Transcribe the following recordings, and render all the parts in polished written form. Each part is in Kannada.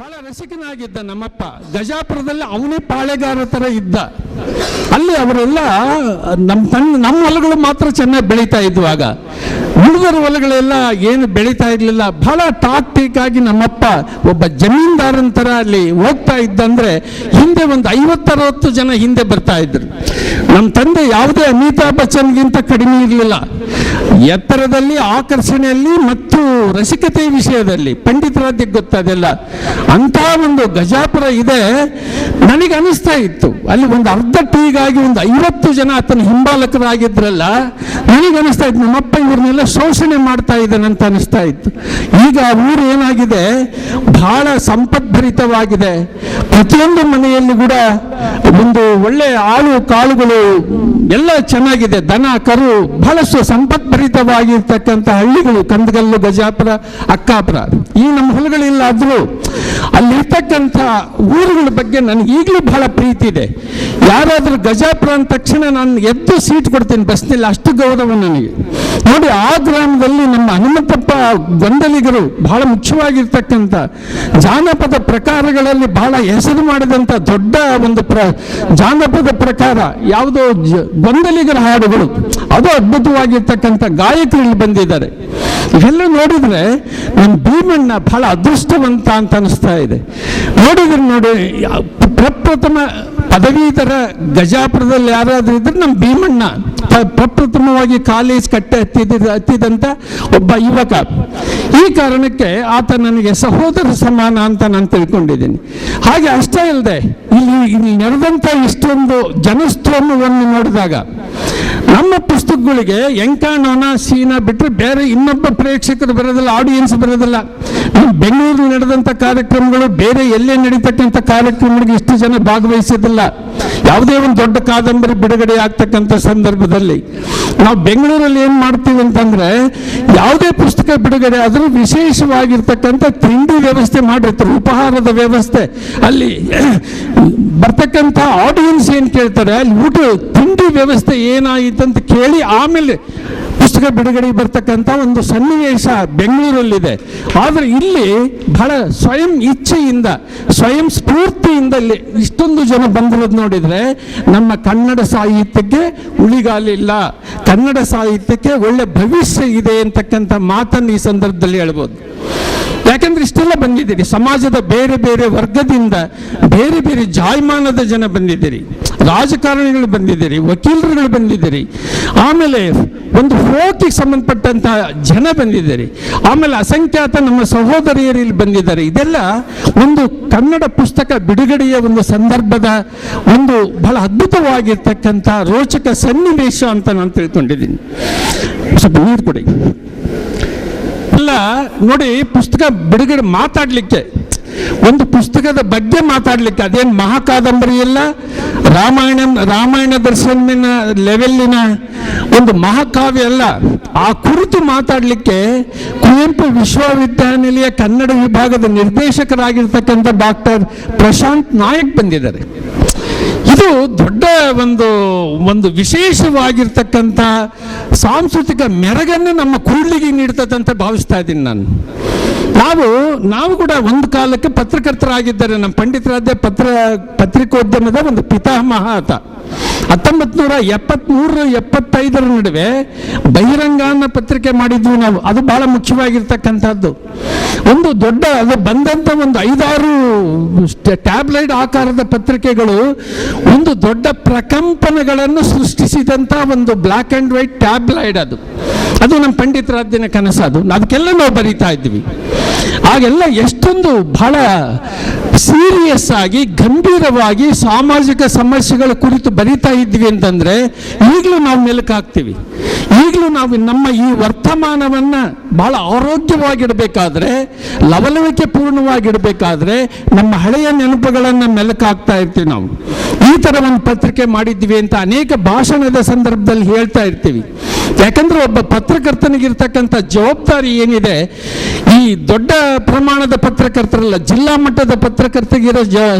ಬಹಳ ರಸಿಕನಾಗಿದ್ದ ನಮ್ಮಪ್ಪ. ಗಜಾಪುರದಲ್ಲಿ ಅವನೇ ಪಾಳೆಗಾರ ಥರ ಇದ್ದ. ಅಲ್ಲಿ ಅವರೆಲ್ಲ ನಮ್ಮ ಹೊಲಗಳು ಮಾತ್ರ ಚೆನ್ನಾಗಿ ಬೆಳೀತಾ ಇದ್ವಾಗ, ಉಳಿದರ ಹೊಲಗಳೆಲ್ಲ ಏನು ಬೆಳೀತಾ ಇರಲಿಲ್ಲ. ಬಹಳ ಟಾಕ್ಟಿಕ್ ಆಗಿ ನಮ್ಮಪ್ಪ ಒಬ್ಬ ಜಮೀನ್ದಾರನ ಥರ ಅಲ್ಲಿ ಹೋಗ್ತಾ ಇದ್ದಂದ್ರೆ ಹಿಂದೆ ಒಂದು 50-60 ಜನ ಹಿಂದೆ ಬರ್ತಾ ಇದ್ರು. ನಮ್ಮ ತಂದೆ ಯಾವುದೇ ಅಮಿತಾಬ್ ಬಚ್ಚನ್ಗಿಂತ ಕಡಿಮೆ ಇರಲಿಲ್ಲ. ಎತ್ತರದಲ್ಲಿ, ಆಕರ್ಷಣೆಯಲ್ಲಿ ಮತ್ತು ರಸಿಕತೆ ವಿಷಯದಲ್ಲಿ ಪಂಡಿತರಾದ್ಯಕ್ಕೆ ಗೊತ್ತಾದೆಲ್ಲ. ಅಂತ ಒಂದು ಗಜಾಪುರ ಇದೆ. ನನಗೆ ಅನಿಸ್ತಾ ಇತ್ತು ಅಲ್ಲಿ ಒಂದು ಅರ್ಧ ಟೀಗಾಗಿ ಒಂದು 50 ಜನ ಆತನ ಹಿಂಬಾಲಕರಾಗಿದ್ರಲ್ಲ, ನನಗೆ ಅನಿಸ್ತಾ ಇತ್ತು ನಮ್ಮಪ್ಪ ಇವ್ರನ್ನೆಲ್ಲ ಶೋಷಣೆ ಮಾಡ್ತಾ ಇದ್ದಾನಂತ ಅನಿಸ್ತಾ ಇತ್ತು. ಈಗ ಊರು ಏನಾಗಿದೆ, ಬಹಳ ಸಂಪದ್ಭರಿತವಾಗಿದೆ. ಪ್ರತಿಯೊಂದು ಮನೆಯಲ್ಲಿ ಕೂಡ ಒಂದು ಒಳ್ಳೆ ಆಳು ಕಾಳುಗಳು ಎಲ್ಲ ಚೆನ್ನಾಗಿದೆ. ದನ ಕರು ಬಹಳಷ್ಟು ಸಂಪದ್ಭರಿತವಾಗಿರ್ತಕ್ಕಂಥ ಹಳ್ಳಿಗಳು ಕಂದಗಲ್ಲು, ಗಜಾಪುರ, ಅಕ್ಕಾಪುರ. ಈ ನಮ್ಮ ಹೊಲಗಳಿಲ್ಲ ಆದರೂ ಅಲ್ಲಿರ್ತಕ್ಕಂಥ ಊರುಗಳ ಬಗ್ಗೆ ನನಗೆ ಈಗಲೂ ಬಹಳ ಪ್ರೀತಿ ಇದೆ. ಯಾರಾದರೂ ಗಜಾಪುರ ಅಂದ ತಕ್ಷಣ ನಾನು ಎದ್ದು ಸೀಟ್ ಕೊಡ್ತೀನಿ ಬಸ್ನಲ್ಲಿ, ಅಷ್ಟು ಗೌರವ ನನಗೆ. ನೋಡಿ, ಆ ಗ್ರಾಮದಲ್ಲಿ ನಮ್ಮ ಹನುಮಂತಪ್ಪ ಗೊಂದಲಿಗರು ಬಹಳ ಮುಖ್ಯವಾಗಿರ್ತಕ್ಕಂಥ ಜಾನಪದ ಪ್ರಕಾರಗಳಲ್ಲಿ ಬಹಳ ಹೆಸರು ಮಾಡಿದಂಥ ದೊಡ್ಡ ಒಂದು ಜಾನಪದ ಪ್ರಕಾರ ಯಾವುದೋ ಗೊಂದಲಿಗರ ಹಾಡುಗಳು, ಅದು ಅದ್ಭುತವಾಗಿರ್ತಕ್ಕಂಥ ಗಾಯಕರು ಇಲ್ಲಿ ಬಂದಿದ್ದಾರೆ. ಇವೆಲ್ಲ ನೋಡಿದ್ರೆ ನಮ್ಮ ಭೀಮಣ್ಣ ಬಹಳ ಅದೃಷ್ಟವಂತ ಅಂತ ಅನಿಸ್ತಾ ಇದೆ. ನೋಡಿ ಪ್ರಪ್ರಥಮ ಪದವೀಧರ ಗಜಾಪುರದಲ್ಲಿ ಯಾರಾದರೂ ಇದ್ರೆ ನಮ್ಮ ಭೀಮಣ್ಣ. ಪ್ರಪ್ರಥಮವಾಗಿ ಕಾಲೇಜ್ ಹತ್ತಿದಂಥ ಒಬ್ಬ ಯುವಕ. ಈ ಕಾರಣಕ್ಕೆ ಆತ ನನಗೆ ಸಹೋದರ ಸಮಾನ ಅಂತ ನಾನು ತಿಳ್ಕೊಂಡಿದ್ದೀನಿ. ಹಾಗೆ ಅಷ್ಟೇ ಅಲ್ಲದೆ ಇಲ್ಲಿ ನಡೆದಂಥ ಇಷ್ಟೊಂದು ಜನಸ್ತೋಮವನ್ನು ನೋಡಿದಾಗ ನಮ್ಮ ಪುಸ್ತಕಗಳಿಗೆ ಎಂಕಾಣೋನ ಸೀನಾ ಬಿಟ್ಟರೆ ಬೇರೆ ಇನ್ನೊಬ್ಬ ಪ್ರೇಕ್ಷಕರು ಬರೋದಿಲ್ಲ, ಆಡಿಯನ್ಸ್ ಬರೋದಿಲ್ಲ. ಬೆಂಗಳೂರು ನಡೆದಂಥ ಕಾರ್ಯಕ್ರಮಗಳು ಬೇರೆ ಎಲ್ಲೇ ನಡೀತಕ್ಕಂಥ ಕಾರ್ಯಕ್ರಮಗಳಿಗೆ ಇಷ್ಟು ಜನ ಭಾಗವಹಿಸೋದಿಲ್ಲ. ಯಾವುದೇ ಒಂದು ದೊಡ್ಡ ಕಾದಂಬರಿ ಬಿಡುಗಡೆ ಆಗ್ತಕ್ಕಂಥ ಸಂದರ್ಭದಲ್ಲಿ ನಾವು ಬೆಂಗಳೂರಲ್ಲಿ ಏನು ಮಾಡ್ತೀವಿ ಅಂತಂದ್ರೆ, ಯಾವುದೇ ಪುಸ್ತಕ ಬಿಡುಗಡೆ ಆದರೂ ವಿಶೇಷವಾಗಿರ್ತಕ್ಕಂಥ ತಿಂಡಿ ವ್ಯವಸ್ಥೆ ಮಾಡಿರ್ತಾರೆ, ಉಪಹಾರದ ವ್ಯವಸ್ಥೆ. ಅಲ್ಲಿ ಬರ್ತಕ್ಕಂಥ ಆಡಿಯನ್ಸ್ ಏನು ಕೇಳ್ತಾರೆ, ಅಲ್ಲಿ ಊಟ ತಿಂಡಿ ವ್ಯವಸ್ಥೆ ಏನಾಯಿತು ಅಂತ ಕೇಳಿ ಆಮೇಲೆ ಪುಸ್ತಕ ಬಿಡುಗಡೆ ಬರ್ತಕ್ಕಂಥ ಒಂದು ಸನ್ನಿವೇಶ ಬೆಂಗಳೂರಲ್ಲಿದೆ. ಆದರೆ ಇಲ್ಲಿ ಬಹಳ ಸ್ವಯಂ ಇಚ್ಛೆಯಿಂದ, ಸ್ವಯಂ ಸ್ಫೂರ್ತಿಯಿಂದ ಇಲ್ಲಿ ಇಷ್ಟೊಂದು ಜನ ಬಂದಿರೋದು ನೋಡಿದರೆ ನಮ್ಮ ಕನ್ನಡ ಸಾಹಿತ್ಯಕ್ಕೆ ಉಳಿಗಾಲಿಲ್ಲ, ಕನ್ನಡ ಸಾಹಿತ್ಯಕ್ಕೆ ಒಳ್ಳೆ ಭವಿಷ್ಯ ಇದೆ ಅಂತಕ್ಕಂಥ ಮಾತನ್ನು ಈ ಸಂದರ್ಭದಲ್ಲಿ ಹೇಳ್ಬೋದು. ಯಾಕಂದ್ರೆ ಇಷ್ಟೆಲ್ಲ ಬಂದಿದ್ದೀರಿ, ಸಮಾಜದ ಬೇರೆ ಬೇರೆ ವರ್ಗದಿಂದ ಬೇರೆ ಬೇರೆ ಜಾಯಮಾನದ ಜನ ಬಂದಿದ್ದೀರಿ, ರಾಜಕಾರಣಿಗಳು ಬಂದಿದ್ದೀರಿ, ವಕೀಲರುಗಳು ಬಂದಿದ್ದೀರಿ, ಆಮೇಲೆ ಒಂದು ಫೋಕಿಗೆ ಸಂಬಂಧಪಟ್ಟಂತ ಜನ ಬಂದಿದ್ದೀರಿ, ಆಮೇಲೆ ಅಸಂಖ್ಯಾತ ನಮ್ಮ ಸಹೋದರಿಯರು ಇಲ್ಲಿ ಬಂದಿದ್ದಾರೆ. ಇದೆಲ್ಲ ಒಂದು ಕನ್ನಡ ಪುಸ್ತಕ ಬಿಡುಗಡೆಯ ಒಂದು ಸಂದರ್ಭದ ಒಂದು ಬಹಳ ಅದ್ಭುತವಾಗಿರ್ತಕ್ಕಂಥ ರೋಚಕ ಸನ್ನಿವೇಶ ಅಂತ ನಾನು ತಿಳ್ಕೊಂಡಿದ್ದೀನಿ. ಸ್ವಲ್ಪ ನೀರು ಕೊಡಿ. ಎಲ್ಲ ನೋಡಿ, ಪುಸ್ತಕ ಬಿಡುಗಡೆ ಮಾತಾಡಲಿಕ್ಕೆ, ಒಂದು ಪುಸ್ತಕದ ಬಗ್ಗೆ ಮಾತಾಡಲಿಕ್ಕೆ, ಅದೇನು ಮಹಾಕಾದಂಬರಿ ಇಲ್ಲ, ರಾಮಾಯಣ ದರ್ಶನ ಲೆವೆಲ್ಲಿನ ಒಂದು ಮಹಾಕಾವ್ಯ ಅಲ್ಲ. ಆ ಕುರಿತು ಮಾತಾಡಲಿಕ್ಕೆ ಕುವೆಂಪು ವಿಶ್ವವಿದ್ಯಾನಿಲಯ ಕನ್ನಡ ವಿಭಾಗದ ನಿರ್ದೇಶಕರಾಗಿರ್ತಕ್ಕಂಥ ಡಾಕ್ಟರ್ ಪ್ರಶಾಂತ್ ನಾಯಕ್ ಬಂದಿದ್ದಾರೆ. ಇದು ದೊಡ್ಡ ಒಂದು ವಿಶೇಷವಾಗಿರ್ತಕ್ಕಂಥ ಸಾಂಸ್ಕೃತಿಕ ಮೆರಗನ್ನು ನಮ್ಮ ಕೂಡ್ಲಿಗೆ ನೀಡ್ತದೆ ಅಂತ ಭಾವಿಸ್ತಾ ಇದ್ದೀನಿ ನಾನು. ನಾವು ಕೂಡ ಒಂದು ಕಾಲಕ್ಕೆ ಪತ್ರಕರ್ತರಾಗಿದ್ದಾರೆ. ನಮ್ಮ ಪಂಡಿತರಾದ್ಯ ಪತ್ರಿಕೋದ್ಯಮದ ಒಂದು ಪಿತಾಮಹ ಆತ. 1973-75 ನಡುವೆ ಬಹಿರಂಗ ಅನ್ನೋ ಪತ್ರಿಕೆ ಮಾಡಿದ್ವಿ ನಾವು. ಅದು ಬಹಳ ಮುಖ್ಯವಾಗಿರ್ತಕ್ಕಂಥದ್ದು. ಒಂದು ದೊಡ್ಡ ಅದು ಬಂದಂಥ ಒಂದು 5-6 ಟ್ಯಾಬ್ಲೈಡ್ ಆಕಾರದ ಪತ್ರಿಕೆಗಳು ಒಂದು ದೊಡ್ಡ ಪ್ರಕಂಪನಗಳನ್ನು ಸೃಷ್ಟಿಸಿದಂಥ ಒಂದು ಬ್ಲ್ಯಾಕ್ ಆ್ಯಂಡ್ ವೈಟ್ ಟ್ಯಾಬ್ಲೈಡ್. ಅದು ನಮ್ಮ ಪಂಡಿತರಾದ್ಯನ ಕನಸದು. ಅದಕ್ಕೆಲ್ಲ ನಾವು ಬರೀತಾ ಇದ್ವಿ. ಆಗೆಲ್ಲ ಎಷ್ಟೊಂದು ಬಹಳ ಸೀರಿಯಸ್ ಆಗಿ ಗಂಭೀರವಾಗಿ ಸಾಮಾಜಿಕ ಸಮಸ್ಯೆಗಳ ಕುರಿತು ಬರೀತಾ ಇದ್ವಿ ಅಂತಂದ್ರೆ ಈಗಲೂ ನಾವು ಮೆಲುಕು ಹಾಕ್ತೀವಿ. ಈಗಲೂ ನಾವು ನಮ್ಮ ಈ ವರ್ತಮಾನವನ್ನು ಬಹಳ ಆರೋಗ್ಯವಾಗಿಡಬೇಕಾದ್ರೆ, ಲವಲವಿಕೆ ಪೂರ್ಣವಾಗಿಡಬೇಕಾದ್ರೆ ನಮ್ಮ ಹಳೆಯ ನೆನಪುಗಳನ್ನು ಮೆಲುಕು ಹಾಕ್ತಾ ಇರ್ತೀವಿ. ನಾವು ಈ ಥರ ಒಂದು ಪತ್ರಿಕೆ ಮಾಡಿದ್ವಿ ಅಂತ ಅನೇಕ ಭಾಷಣದ ಸಂದರ್ಭದಲ್ಲಿ ಹೇಳ್ತಾ ಇರ್ತೀವಿ. ಯಾಕಂದ್ರೆ ಒಬ್ಬ ಪತ್ರಕರ್ತನಿಗಿರ್ತಕ್ಕಂಥ ಜವಾಬ್ದಾರಿ ಏನಿದೆ, ಈ ದೊಡ್ಡ ಪ್ರಮಾಣದ ಪತ್ರಕರ್ತರಲ್ಲ, ಜಿಲ್ಲಾ ಮಟ್ಟದ ಪತ್ರಕರ್ತರಿಗಿರೋ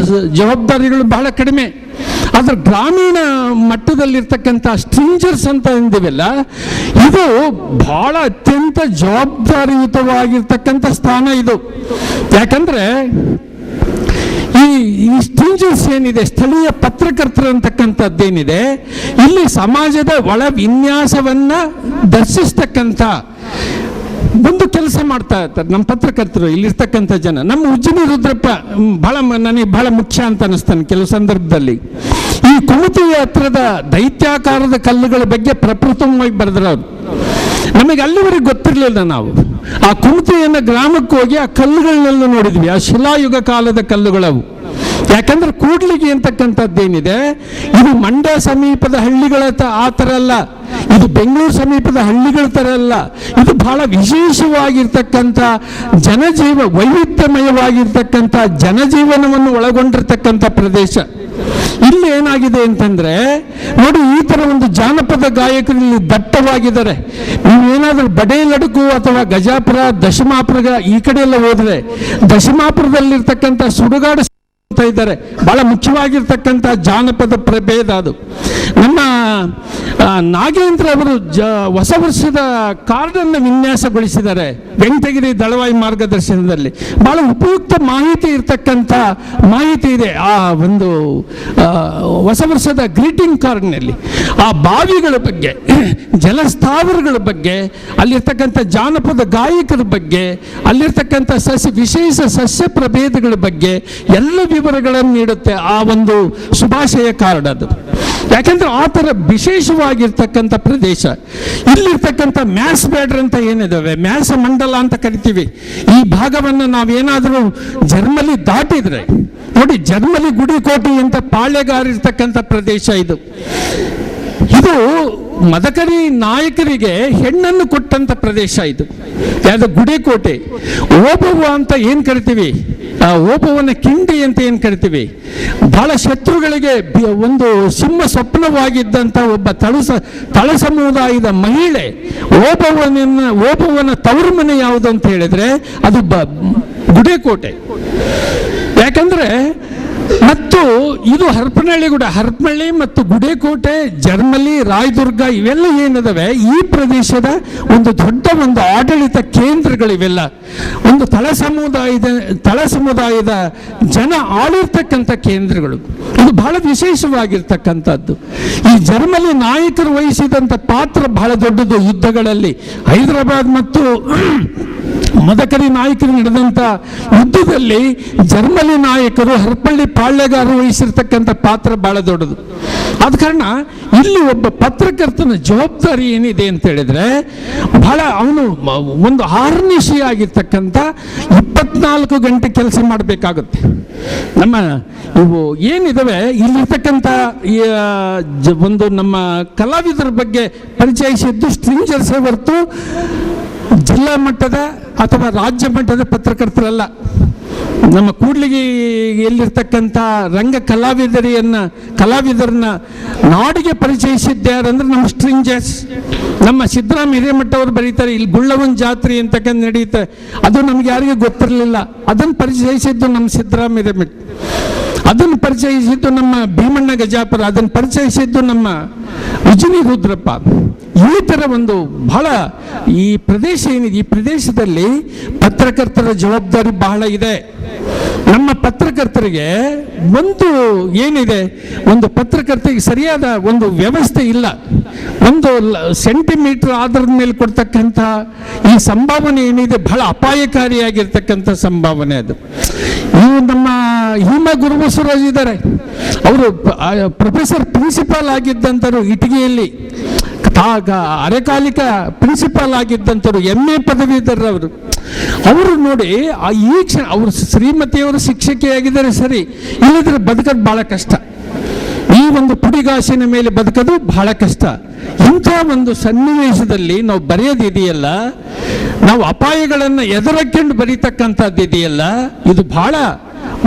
ಜವಾಬ್ದಾರಿಗಳು ಬಹಳ ಕಡಿಮೆ. ಆದ್ರೆ ಗ್ರಾಮೀಣ ಮಟ್ಟದಲ್ಲಿರ್ತಕ್ಕಂಥ ಸ್ಟ್ರಿಂಜರ್ಸ್ ಅಂತ ಅಂದಿವೆಲ್ಲ, ಇದು ಬಹಳ ಅತ್ಯಂತ ಜವಾಬ್ದಾರಿಯುತವಾಗಿರ್ತಕ್ಕಂಥ ಸ್ಥಾನ ಇದು. ಯಾಕಂದ್ರೆ ಸ್ಟ್ರೇಂಜರ್ಸ್ ಏನಿದೆ, ಸ್ಥಳೀಯ ಪತ್ರಕರ್ತರು ಅಂತಕ್ಕಂಥದ್ದೇನಿದೆ, ಇಲ್ಲಿ ಸಮಾಜದ ಒಳ ವಿನ್ಯಾಸವನ್ನ ದರ್ಶಿಸ್ತಕ್ಕಂಥ ಒಂದು ಕೆಲಸ ಮಾಡ್ತಾ ಇರ್ತಾರೆ ನಮ್ಮ ಪತ್ರಕರ್ತರು, ಇಲ್ಲಿರ್ತಕ್ಕಂಥ ಜನ. ನಮ್ಮ ಉಜ್ಜಿನಿ ರುದ್ರಪ್ಪ ನನಗೆ ಬಹಳ ಮುಖ್ಯ ಅಂತ ಅನಿಸ್ತಾನೆ ಕೆಲವು ಸಂದರ್ಭದಲ್ಲಿ. ಈ ಕುಮತಿಯ ಹತ್ರದ ದೈತ್ಯಾಕಾರದ ಕಲ್ಲುಗಳ ಬಗ್ಗೆ ಪ್ರಪ್ರಥಮವಾಗಿ ಬರೆದ್ರವ್ರು. ನಮಗೆ ಅಲ್ಲಿವರೆಗೆ ಗೊತ್ತಿರಲಿಲ್ಲ. ನಾವು ಆ ಕುಮತಿಯನ್ನ ಗ್ರಾಮಕ್ಕೆ ಹೋಗಿ ಆ ಕಲ್ಲುಗಳನ್ನೆಲ್ಲ ನೋಡಿದ್ವಿ, ಆ ಶಿಲಾಯುಗ ಕಾಲದ ಕಲ್ಲುಗಳವು. ಯಾಕಂದ್ರೆ ಕೂಡ್ಲಿಗಿ ಅಂತಕ್ಕಂಥದ್ದೇನಿದೆ, ಇದು ಮಂಡ್ಯ ಸಮೀಪದ ಹಳ್ಳಿಗಳ ಆ ಥರ ಅಲ್ಲ, ಇದು ಬೆಂಗಳೂರು ಸಮೀಪದ ಹಳ್ಳಿಗಳ ಥರ ಅಲ್ಲ. ಇದು ಬಹಳ ವಿಶೇಷವಾಗಿರ್ತಕ್ಕಂಥ ಜನಜೀವ, ವೈವಿಧ್ಯಮಯವಾಗಿರ್ತಕ್ಕಂಥ ಜನಜೀವನವನ್ನು ಒಳಗೊಂಡಿರ್ತಕ್ಕಂಥ ಪ್ರದೇಶ. ಇಲ್ಲಿ ಏನಾಗಿದೆ ಅಂತಂದ್ರೆ ನೋಡಿ, ಈ ತರ ಒಂದು ಜಾನಪದ ಗಾಯಕರು ಇಲ್ಲಿ ದಟ್ಟವಾಗಿದ್ದಾರೆ. ನೀವೇನಾದ್ರೂ ಬಡೇಲಡುಕು ಅಥವಾ ಗಜಾಪುರ, ದಶಮಾಪುರ ಈ ಕಡೆ ಎಲ್ಲ ಹೋದ್ರೆ, ದಶಮಾಪುರದಲ್ಲಿರ್ತಕ್ಕಂಥ ಸುಡುಗಾಡು ಇದ್ದಾರೆ, ಬಹಳ ಮುಖ್ಯವಾಗಿರ್ತಕ್ಕಂಥ ಜಾನಪದ ಪ್ರಭೇದ ಅದು. ನಮ್ಮ ನಾಗೇಂದ್ರ ಅವರು ಹೊಸ ವರ್ಷದ ಕಾರ್ಡನ್ನು ವಿನ್ಯಾಸಗೊಳಿಸಿದ್ದಾರೆ ವೆಂಕಟಗಿರಿ ದಳವಾಯಿ ಮಾರ್ಗದರ್ಶನದಲ್ಲಿ. ಬಹಳ ಉಪಯುಕ್ತ ಮಾಹಿತಿ ಇರ್ತಕ್ಕಂಥ ಮಾಹಿತಿ ಇದೆ ಆ ಒಂದು ಹೊಸ ವರ್ಷದ ಗ್ರೀಟಿಂಗ್ ಕಾರ್ಡ್ನಲ್ಲಿ. ಆ ಬಾವಿಗಳ ಬಗ್ಗೆ, ಜಲಸ್ಥಾವರಗಳ ಬಗ್ಗೆ, ಅಲ್ಲಿರ್ತಕ್ಕಂಥ ಜಾನಪದ ಗಾಯಕರ ಬಗ್ಗೆ, ಅಲ್ಲಿರ್ತಕ್ಕಂಥ ವಿಶೇಷ ಸಸ್ಯ ಪ್ರಭೇದಗಳ ಬಗ್ಗೆ ಎಲ್ಲ ವಿವರಗಳನ್ನು ನೀಡುತ್ತೆ ಆ ಒಂದು ಶುಭಾಶಯ ಕಾರ್ಡ್ ಅದು. ಯಾಕಂದ್ರೆ ಆ ಥರ ವಿಶೇಷವಾಗಿರ್ತಕ್ಕಂಥ ಪ್ರದೇಶ. ಇಲ್ಲಿರ್ತಕ್ಕಂಥ ಮ್ಯಾಸ್ ಬ್ಯಾಡ್ರ್ ಅಂತ ಏನಿದಾವೆ, ಮ್ಯಾಸ ಮಂಡಲ ಅಂತ ಕರಿತೀವಿ, ಈ ಭಾಗವನ್ನು ನಾವೇನಾದರೂ ಜರ್ಮಲಿ ದಾಟಿದ್ರೆ ನೋಡಿ, ಜರ್ಮಲಿ ಗುಡಿಕೋಟೆ ಅಂತ ಪಾಳ್ಯಗಾರ ಇರ್ತಕ್ಕಂಥ ಪ್ರದೇಶ ಇದು. ಇದು ಮದಕರಿ ನಾಯಕರಿಗೆ ಹೆಣ್ಣನ್ನು ಕೊಟ್ಟಂತ ಪ್ರದೇಶ ಇದು. ಯಾವುದು ಗುಡಿಕೋಟೆ. ಓಬವ್ವ ಅಂತ ಏನ್ ಕರಿತೀವಿ, ಆ ಓಬವ್ವನ ಕಿಂಡಿ ಅಂತ ಏನ್ ಕರಿತೀವಿ, ಬಹಳ ಶತ್ರುಗಳಿಗೆ ಒಂದು ಸಿಂಹ ಸ್ವಪ್ನವಾಗಿದ್ದಂಥ ಒಬ್ಬ ತಳ ಸಮುದಾಯದ ಮಹಿಳೆ ಓಬವ್ವನ ತವರು ಮನೆ ಯಾವುದು ಅಂತ ಹೇಳಿದ್ರೆ ಅದು ಗುಡಿಕೋಟೆ. ಯಾಕಂದ್ರೆ ಮತ್ತು ಇದು ಹರಪನಹಳ್ಳಿ ಮತ್ತು ಗುಡೇಕೋಟೆ, ಜರ್ಮಲಿ, ರಾಯದುರ್ಗ ಇವೆಲ್ಲ ಏನಿದಾವೆ ಈ ಪ್ರದೇಶದ ಒಂದು ದೊಡ್ಡ ಒಂದು ಆಡಳಿತ ಕೇಂದ್ರಗಳಿವೆಲ್ಲ. ಒಂದು ತಳ ಸಮುದಾಯದ ಜನ ಆಳಿರ್ತಕ್ಕಂಥ ಕೇಂದ್ರಗಳು. ಇದು ಬಹಳ ವಿಶೇಷವಾಗಿರ್ತಕ್ಕಂಥದ್ದು. ಈ ಜರ್ಮಲಿ ನಾಯಕರು ವಹಿಸಿದಂಥ ಪಾತ್ರ ಬಹಳ ದೊಡ್ಡದು. ಯುದ್ಧಗಳಲ್ಲಿ ಹೈದರಾಬಾದ್ ಮತ್ತು ಮದಕರಿ ನಾಯಕರು ನಡೆದಂಥ ಯುದ್ಧದಲ್ಲಿ ಜರ್ಮಲಿ ನಾಯಕರು, ಹರಪಳ್ಳಿ ಪಾಳ್ಯಗಾರರು ವಹಿಸಿರ್ತಕ್ಕಂಥ ಪಾತ್ರ ಬಹಳ ದೊಡ್ಡದು. ಆದ ಕಾರಣ ಇಲ್ಲಿ ಒಬ್ಬ ಪತ್ರಕರ್ತನ ಜವಾಬ್ದಾರಿ ಏನಿದೆ ಅಂತ ಹೇಳಿದ್ರೆ, ಬಹಳ ಅವನು ಒಂದು ಆರ್ನಿಶಿಯಾಗಿರ್ತಕ್ಕಂಥ 24 ಗಂಟೆ ಕೆಲಸ ಮಾಡಬೇಕಾಗುತ್ತೆ. ನಮ್ಮ ಇವು ಏನಿದಾವೆ ಇಲ್ಲಿರ್ತಕ್ಕಂಥ ಒಂದು ನಮ್ಮ ಕಲಾವಿದರ ಬಗ್ಗೆ ಪರಿಚಯಿಸಿದ್ದು ಸ್ಟ್ರಿಂಜರ್ಸೇ ಹೊರತು ಜಿಲ್ಲಾ ಮಟ್ಟದ ಅಥವಾ ರಾಜ್ಯ ಮಟ್ಟದ ಪತ್ರಕರ್ತರಲ್ಲ. ನಮ್ಮ ಕೂಡ್ಲಿಗಿ ಎಲ್ಲಿರ್ತಕ್ಕಂಥ ರಂಗ ಕಲಾವಿದರನ್ನ ನಾಡಿಗೆ ಪರಿಚಯಿಸಿದ್ದಾರಂದ್ರೆ ನಮ್ಮ ಸ್ಟ್ರಿಂಜರ್ಸ್. ನಮ್ಮ ಸಿದ್ದರಾಮ ಹಿರೇಮಠ ಅವರು ಬರೀತಾರೆ, ಇಲ್ಲಿ ಗುಳ್ಳವನ್ ಜಾತ್ರೆ ಅಂತಕ್ಕಂಥ ನಡೆಯುತ್ತೆ, ಅದು ನಮ್ಗೆ ಯಾರಿಗೂ ಗೊತ್ತಿರಲಿಲ್ಲ. ಅದನ್ನು ಪರಿಚಯಿಸಿದ್ದು ನಮ್ಮ ಸಿದ್ದರಾಮ ಹಿರೇಮಠ, ಅದನ್ನು ಪರಿಚಯಿಸಿದ್ದು ನಮ್ಮ ಭೀಮಣ್ಣ ಗಜಾಪುರ, ಅದನ್ನು ಪರಿಚಯಿಸಿದ್ದು ನಮ್ಮ ಉಜ್ಜಿನಿ ರುದ್ರಪ್ಪ. ಈ ಥರ ಒಂದು ಬಹಳ ಈ ಪ್ರದೇಶ ಏನಿದೆ, ಈ ಪ್ರದೇಶದಲ್ಲಿ ಪತ್ರಕರ್ತರ ಜವಾಬ್ದಾರಿ ಬಹಳ ಇದೆ. ನಮ್ಮ ಪತ್ರಕರ್ತರಿಗೆ ಒಂದು ಏನಿದೆ, ಒಂದು ಪತ್ರಕರ್ತರಿಗೆ ಸರಿಯಾದ ಒಂದು ವ್ಯವಸ್ಥೆ ಇಲ್ಲ. ಒಂದು ಸೆಂಟಿಮೀಟರ್ ಆಧಾರದ ಮೇಲೆ ಕೊಡ್ತಕ್ಕಂಥ ಈ ಸಂಭಾವನೆ ಏನಿದೆ ಬಹಳ ಅಪಾಯಕಾರಿಯಾಗಿರ್ತಕ್ಕಂಥ ಸಂಭಾವನೆ ಅದು. ಇವು ನಮ್ಮ ಹಿಮ ಗುರುಬಸವರಾಜ್ ಇದ್ದಾರೆ, ಅವರು ಪ್ರೊಫೆಸರ್ ಪ್ರಿನ್ಸಿಪಾಲ್ ಆಗಿದ್ದಂಥವ್ರು ಇಟಗಿಯಲ್ಲಿ, ಅರೆಕಾಲಿಕ ಪ್ರಿನ್ಸಿಪಾಲ್ ಆಗಿದ್ದಂಥವ್ರು, MA ಪದವೀಧರರವರು. ಅವರು ನೋಡಿ ಈ ಕ್ಷಣ ಅವರು ಶ್ರೀಮತಿಯವರು ಶಿಕ್ಷಕಿಯಾಗಿದ್ದಾರೆ ಸರಿ, ಇಲ್ಲದ್ರೆ ಬದುಕೋದು ಬಹಳ ಕಷ್ಟ. ಈ ಒಂದು ಪುಡಿಗಾಸಿನ ಮೇಲೆ ಬದುಕೋದು ಬಹಳ ಕಷ್ಟ. ಇಂಥ ಒಂದು ಸನ್ನಿವೇಶದಲ್ಲಿ ನಾವು ಬರೆಯೋದಿದೆಯಲ್ಲ, ನಾವು ಅಪಾಯಗಳನ್ನು ಎದುರಕೊಂಡು ಬರೀತಕ್ಕಂಥದ್ದು ಇದೆಯಲ್ಲ, ಇದು ಬಹಳ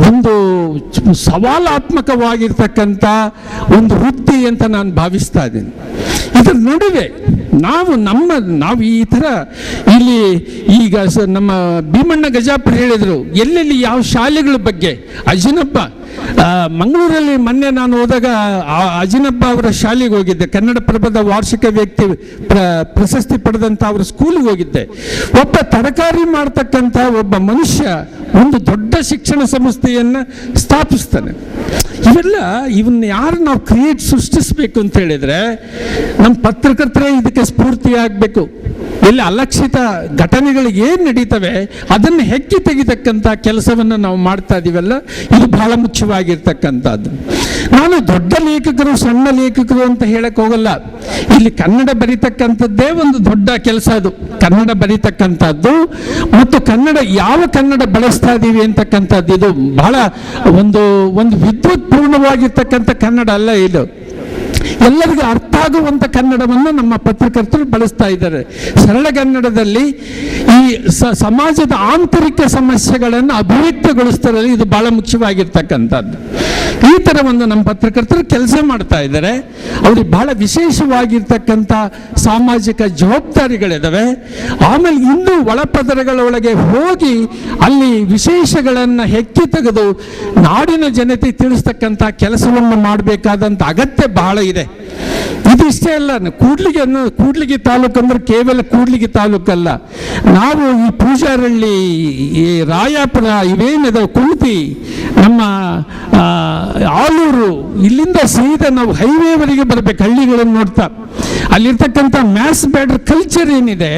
ಒಂದು ಸವಾಲಾತ್ಮಕವಾಗಿರ್ತಕ್ಕಂಥ ಒಂದು ವೃತ್ತಿ ಅಂತ ನಾನು ಭಾವಿಸ್ತಾ ಇದ್ದೀನಿ. ಇದರ ನಡುವೆ ನಾವು ಈ ಥರ ಇಲ್ಲಿ ಈಗ ನಮ್ಮ ಭೀಮಣ್ಣ ಗಜಾಪುರ ಹೇಳಿದರು, ಎಲ್ಲೆಲ್ಲಿ ಯಾವ ಶಾಲೆಗಳ ಬಗ್ಗೆ ಅಜಿನಪ್ಪ ಮಂಗಳೂರಲ್ಲಿ ಮೊನ್ನೆ ನಾನು ಹೋದಾಗ ಅಜಿನಪ್ಪ ಅವರ ಶಾಲೆಗೆ ಹೋಗಿದ್ದೆ, ಕನ್ನಡಪ್ರಭದ ವಾರ್ಷಿಕ ವ್ಯಕ್ತಿ ಪ್ರಶಸ್ತಿ ಪಡೆದಂಥ ಅವರ ಸ್ಕೂಲಿಗೆ ಹೋಗಿದ್ದೆ. ಒಬ್ಬ ತರಕಾರಿ ಮಾಡ್ತಕ್ಕಂಥ ಒಬ್ಬ ಮನುಷ್ಯ ಒಂದು ದೊಡ್ಡ ಶಿಕ್ಷಣ ಸಂಸ್ಥೆಯನ್ನು ಸ್ಥಾಪಿಸ್ತಾನೆ. ಇವನ್ನ ಯಾರು ನಾವು ಸೃಷ್ಟಿಸಬೇಕು ಅಂತ ಹೇಳಿದ್ರೆ ನಮ್ಮ ಪತ್ರಕರ್ತರೇ ಇದಕ್ಕೆ ಸ್ಫೂರ್ತಿ ಆಗಬೇಕು. ಇಲ್ಲಿ ಅಲಕ್ಷಿತ ಘಟನೆಗಳು ಏನು ನಡೀತವೆ ಅದನ್ನು ಹೆಕ್ಕಿ ತೆಗಿತಕ್ಕಂಥ ಕೆಲಸವನ್ನು ನಾವು ಮಾಡ್ತಾ ಇದೀವಲ್ಲ, ಇದು ಬಹಳ ಮುಖ್ಯವಾಗಿರ್ತಕ್ಕಂಥದ್ದು. ನಾನು ದೊಡ್ಡ ಲೇಖಕರು ಸಣ್ಣ ಲೇಖಕರು ಅಂತ ಹೇಳಕ್ ಹೋಗಲ್ಲ. ಇಲ್ಲಿ ಕನ್ನಡ ಬರೀತಕ್ಕಂಥದ್ದೇ ಒಂದು ದೊಡ್ಡ ಕೆಲಸ. ಅದು ಕನ್ನಡ ಬರೀತಕ್ಕಂಥದ್ದು ಮತ್ತು ಯಾವ ಕನ್ನಡ ಬಳಸ್ತಾ ಇದ್ದೀವಿ ಅಂತಕ್ಕಂಥದ್ದು ಇದು ಬಹಳ ಒಂದು ವಿದ್ಯುತ್ ಪೂರ್ಣವಾಗಿರ್ತಕ್ಕಂಥ ಕನ್ನಡ ಅಲ್ಲ. ಇದು ಎಲ್ಲರಿಗೂ ಅರ್ಥ ಆಗುವಂಥ ಕನ್ನಡವನ್ನು ನಮ್ಮ ಪತ್ರಕರ್ತರು ಬಳಸ್ತಾ ಇದ್ದಾರೆ. ಸರಳಗನ್ನಡದಲ್ಲಿ ಈ ಸಮಾಜದ ಆಂತರಿಕ ಸಮಸ್ಯೆಗಳನ್ನು ಅಭಿವ್ಯಕ್ತಗೊಳಿಸ್ತಾರೆ. ಇದು ಬಹಳ ಮುಖ್ಯವಾಗಿರ್ತಕ್ಕಂಥದ್ದು. ಈ ಥರ ಒಂದು ನಮ್ಮ ಪತ್ರಕರ್ತರು ಕೆಲಸ ಮಾಡ್ತಾ ಇದ್ದಾರೆ. ಅವ್ರಿಗೆ ಬಹಳ ವಿಶೇಷವಾಗಿರ್ತಕ್ಕಂಥ ಸಾಮಾಜಿಕ ಜವಾಬ್ದಾರಿಗಳಿದ್ದಾವೆ. ಆಮೇಲೆ ಇನ್ನೂ ಒಳಪದರಗಳೊಳಗೆ ಹೋಗಿ ಅಲ್ಲಿ ವಿಶೇಷಗಳನ್ನು ಹೆಕ್ಕಿ ತೆಗೆದು ನಾಡಿನ ಜನತೆ ತಿಳಿಸ್ತಕ್ಕಂಥ ಕೆಲಸವನ್ನು ಮಾಡಬೇಕಾದಂಥ ಅಗತ್ಯ ಬಹಳ ಇದೆ. ಇದಿಷ್ಟೇ ಅಲ್ಲ, ಕೂಡ್ಲಿಗಿ ತಾಲೂಕು ಅಂದ್ರೆ ಕೇವಲ ಕೂಡ್ಲಿಗಿ ತಾಲೂಕಲ್ಲ. ನಾವು ಈ ಪೂಜಾರಳ್ಳಿ, ಈ ರಾಯಾಪುರ, ಇವೇನಿದೆ ಕುಂತಿ, ನಮ್ಮ ಆಲೂರು, ಇಲ್ಲಿಂದ ಸೀದಾ ನಾವು ಹೈವೇವರೆಗೆ ಬರಬೇಕು. ಹಳ್ಳಿಗಳನ್ನು ನೋಡ್ತಾ ಅಲ್ಲಿರ್ತಕ್ಕಂಥ ಮ್ಯಾಸ್ ಬ್ಯಾಡ್ರ್ ಕಲ್ಚರ್ ಏನಿದೆ